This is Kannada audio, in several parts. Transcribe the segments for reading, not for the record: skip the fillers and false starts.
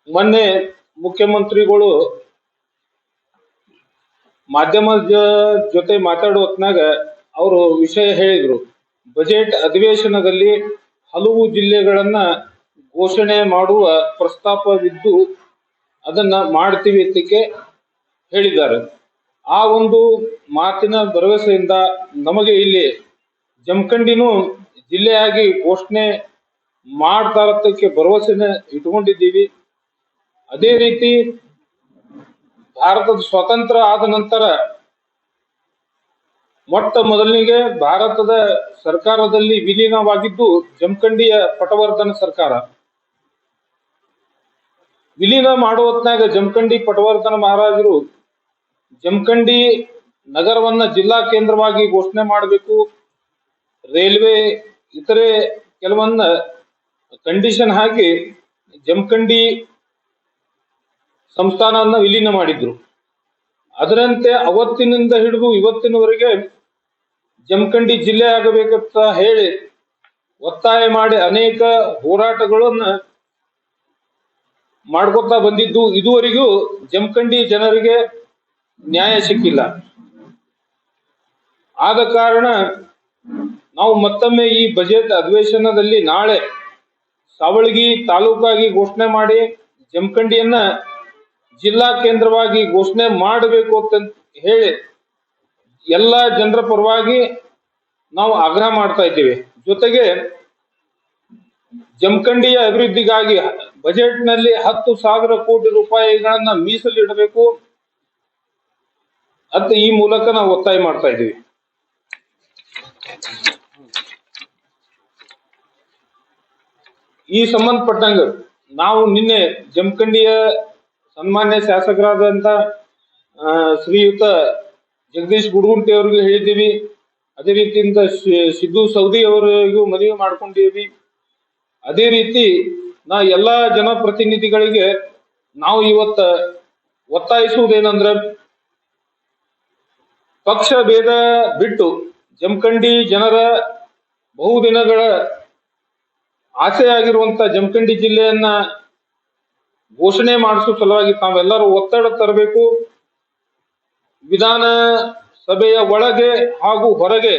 ಮೊನ್ನೆ ಮುಖ್ಯಮಂತ್ರಿಗಳು ಮಾಧ್ಯಮದ ಜೊತೆ ಮಾತಾಡುವ ಹೊತ್ನಾಗ ಅವರು ವಿಷಯ ಹೇಳಿದ್ರು. ಬಜೆಟ್ ಅಧಿವೇಶನದಲ್ಲಿ ಹಲವು ಜಿಲ್ಲೆಗಳನ್ನ ಘೋಷಣೆ ಮಾಡುವ ಪ್ರಸ್ತಾಪವಿದ್ದು ಅದನ್ನ ಮಾಡ್ತೀವಿ ಅಂತಕ್ಕೆ ಹೇಳಿದ್ದಾರೆ. ಆ ಒಂದು ಮಾತಿನ ಭರವಸೆಯಿಂದ ನಮಗೆ ಇಲ್ಲಿ ಜಮಖಂಡಿನೂ ಜಿಲ್ಲೆಯಾಗಿ ಘೋಷಣೆ ಮಾಡ್ತಾರತ್ತಕ್ಕೆ ಭರವಸೆನ ಇಟ್ಕೊಂಡಿದ್ದೀವಿ. ಅದೇ ರೀತಿ ಭಾರತದ ಸ್ವಾತಂತ್ರ್ಯ ಆದ ನಂತರ ಮೊಟ್ಟ ಮೊದಲಿಗೆ ಭಾರತದ ಸರ್ಕಾರದಲ್ಲಿ ವಿಲೀನವಾಗಿದ್ದು ಜಮಖಂಡಿಯ ಪಟವರ್ಧನ ಸರ್ಕಾರ. ವಿಲೀನ ಮಾಡುವ ಹೊತ್ನಾಗ ಜಮಖಂಡಿ ಪಟವರ್ಧನ ಮಹಾರಾಜರು ಜಮಖಂಡಿ ನಗರವನ್ನ ಜಿಲ್ಲಾ ಕೇಂದ್ರವಾಗಿ ಘೋಷಣೆ ಮಾಡಬೇಕು, ರೈಲ್ವೆ ಇತರೆ ಕೆಲವನ್ನ ಕಂಡೀಷನ್ ಹಾಕಿ ಜಮಖಂಡಿ ಸಂಸ್ಥಾನವನ್ನ ವಿಲೀನ ಮಾಡಿದ್ರು. ಅದರಂತೆ ಅವತ್ತಿನಿಂದ ಹಿಡಿದು ಇವತ್ತಿನವರೆಗೆ ಜಮಖಂಡಿ ಜಿಲ್ಲೆ ಆಗಬೇಕಂತ ಹೇಳಿ ಒತ್ತಾಯ ಮಾಡಿ ಅನೇಕ ಹೋರಾಟಗಳನ್ನ ಮಾಡ್ಕೊತಾ ಬಂದಿದ್ದು ಇದುವರೆಗೂ ಜಮಖಂಡಿ ಜನರಿಗೆ ನ್ಯಾಯ ಸಿಕ್ಕಿಲ್ಲ. ಆದ ಕಾರಣ ನಾವು ಮತ್ತೊಮ್ಮೆ ಈ ಬಜೆಟ್ ಅಧಿವೇಶನದಲ್ಲಿ ನಾಳೆ ಸಾವಳಗಿ ತಾಲೂಕಾಗಿ ಘೋಷಣೆ ಮಾಡಿ ಜಮಖಂಡಿಯನ್ನ ಜಿಲ್ಲಾ ಕೇಂದ್ರವಾಗಿ ಘೋಷಣೆ ಮಾಡಬೇಕು ಅಂತ ಹೇಳಿ ಎಲ್ಲ ಜನರ ಪರವಾಗಿ ನಾವು ಆಗ್ರಹ ಮಾಡ್ತಾ ಇದ್ದೇವೆ. ಜೊತೆಗೆ ಜಮಖಂಡಿಯ ಅಭಿವೃದ್ಧಿಗಾಗಿ ಬಜೆಟ್ ನಲ್ಲಿ 10,000 ಕೋಟಿ ರೂಪಾಯಿಗಳನ್ನ ಮೀಸಲಿಡಬೇಕು ಅಂತ ಈ ಮೂಲಕ ನಾವು ಒತ್ತಾಯ ಮಾಡ್ತಾ ಇದ್ದೀವಿ. ಈ ಸಂಬಂಧಪಟ್ಟಂಗ ನಾವು ನಿನ್ನೆ ಜಮಖಂಡಿಯ ಸನ್ಮಾನ್ಯ ಶಾಸಕರಾದಂತ ಶ್ರೀಯುತ ಜಗದೀಶ್ ಗುಡಗುಂಟಿ ಅವರಿಗೆ ಹೇಳಿದ್ದೀವಿ. ಅದೇ ರೀತಿಯಿಂದ ಸಿದ್ದು ಸೌದಿ ಅವರಿಗೂ ಮನವಿ ಮಾಡ್ಕೊಂಡಿದ್ದೀವಿ. ಅದೇ ರೀತಿ ಎಲ್ಲಾ ಜನಪ್ರತಿನಿಧಿಗಳಿಗೆ ನಾವು ಇವತ್ತ ಒತ್ತಾಯಿಸುವುದೇನಂದ್ರೆ ಪಕ್ಷ ಭೇದ ಬಿಟ್ಟು ಜಮಖಂಡಿ ಜನರ ಬಹುದಿನಗಳ ಆಸೆ ಆಗಿರುವಂತ ಜಮಖಂಡಿ ಜಿಲ್ಲೆಯನ್ನ ಘೋಷಣೆ ಮಾಡಿಸುವ ಸಲುವಾಗಿ ತಾವೆಲ್ಲರೂ ಒತ್ತಡ ತರಬೇಕು. ವಿಧಾನ ಸಭೆಯ ಒಳಗೆ ಹಾಗೂ ಹೊರಗೆ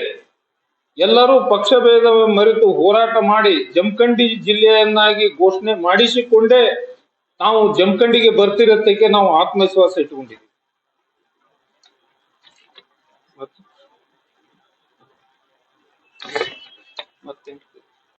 ಎಲ್ಲರೂ ಪಕ್ಷ ಭೇದ ಮರೆತು ಹೋರಾಟ ಮಾಡಿ ಜಮಖಂಡಿ ಜಿಲ್ಲೆಯನ್ನಾಗಿ ಘೋಷಣೆ ಮಾಡಿಸಿಕೊಂಡೇ ನಾವು ಜಮಖಂಡಿಗೆ ಬರ್ತಿರತ್ತಕ್ಕೆ ನಾವು ಆತ್ಮವಿಶ್ವಾಸ ಇಟ್ಟುಕೊಂಡಿದ್ದೀವಿ. ಮತ್ತೆ